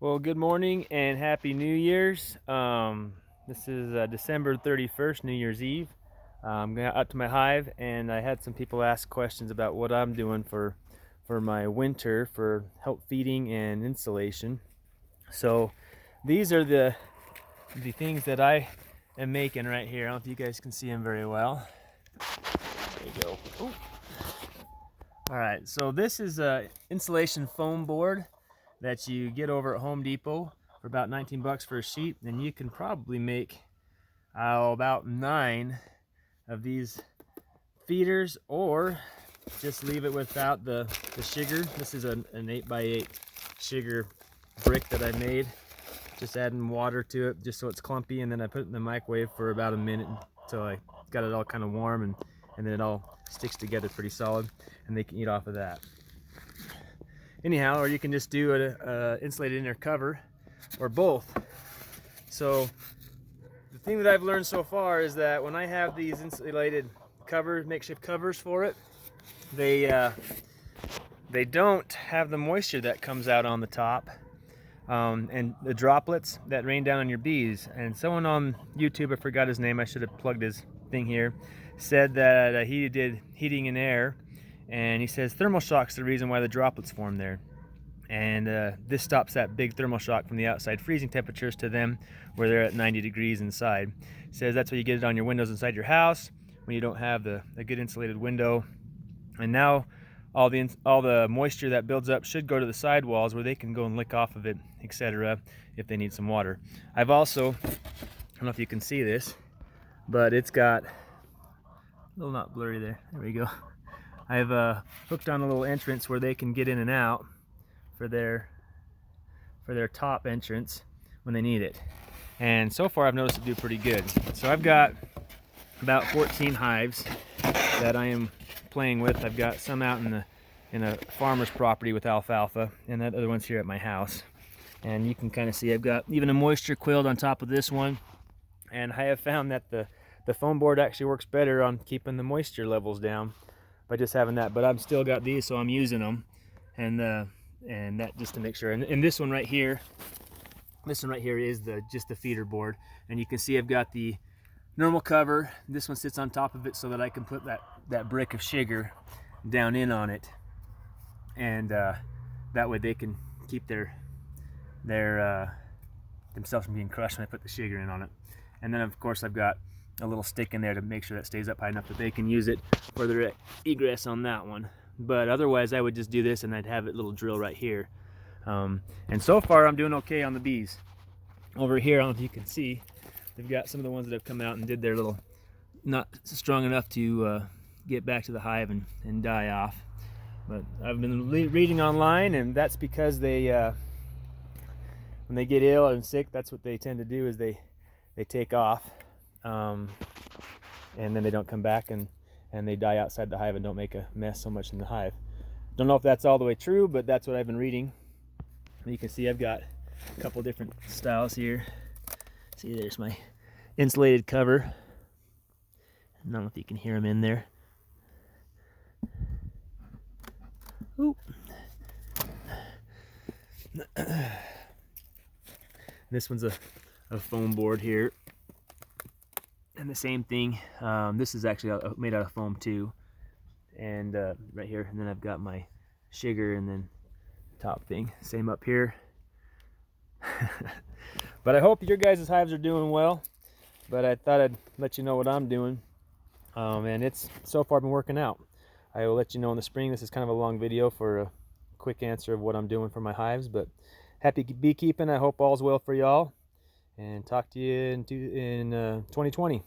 Well, good morning and happy New Year's. This is December 31st, New Year's Eve. I'm going out to my hive, and I had some people ask questions about what I'm doing for my winter for help feeding and insulation. So these are the things that I am making right here. I don't know if you guys can see them very well. There you go. Ooh. All right, so this is a insulation foam board that you get over at Home Depot for about 19 bucks for a sheet, and you can probably make about 9 of these feeders, or just leave it without the sugar. This is an 8x8 sugar brick that I made, just adding water to it just so it's clumpy, and then I put it in the microwave for about a minute until I got it all kind of warm, and then it all sticks together pretty solid, and they can eat off of that. Anyhow, or you can just do an insulated inner cover, or both. So the thing that I've learned so far is that when I have these insulated makeshift covers for it, they don't have the moisture that comes out on the top, and the droplets that rain down on your bees. And someone on YouTube, I forgot his name, I should have plugged his thing here, said that he did heating and air, and he says thermal shock's the reason why the droplets form there. And this stops that big thermal shock from the outside freezing temperatures to them where they're at 90 degrees inside. It says that's why you get it on your windows inside your house when you don't have a good insulated window. And now all the moisture that builds up should go to the side walls where they can go and lick off of it, etc., if they need some water. I've also, I don't know if you can see this, but it's got a little, not blurry there, there we go. I've hooked on a little entrance where they can get in and out for their top entrance when they need it. And so far I've noticed it do pretty good. So I've got about 14 hives that I am playing with. I've got some out in a farmer's property with alfalfa, and that other one's here at my house. And you can kind of see I've got even a moisture quilt on top of this one. And I have found that the foam board actually works better on keeping the moisture levels down by just having that. But I've still got these, so I'm using them, and that just to make sure. And this one right here is just the feeder board, and you can see I've got the normal cover. This one sits on top of it so that I can put that brick of sugar down in on it, and that way they can keep their themselves from being crushed when I put the sugar in on it. And then of course I've got a little stick in there to make sure that stays up high enough that they can use it for their egress on that one. But otherwise I would just do this, and I'd have a little drill right here. And so far I'm doing okay on the bees. Over here, I don't know if you can see, they've got some of the ones that have come out and did their little, not strong enough to get back to the hive and die off. But I've been reading online, and that's because they when they get ill and sick, that's what they tend to do, is they take off, and then they don't come back, and they die outside the hive and don't make a mess so much in the hive. Don't know if that's all the way true, but that's what I've been reading. You can see I've got a couple different styles here. See, there's my insulated cover. I don't know if you can hear them in there. Ooh. This one's a foam board here, and the same thing. This is actually made out of foam too, and right here. And then I've got my sugar, and then top thing, same up here. But I hope your guys' hives are doing well. But I thought I'd let you know what I'm doing, and it's so far been working out. I will let you know in the spring. This is kind of a long video for a quick answer of what I'm doing for my hives, but happy beekeeping. I hope all's well for y'all, and talk to you in 2020.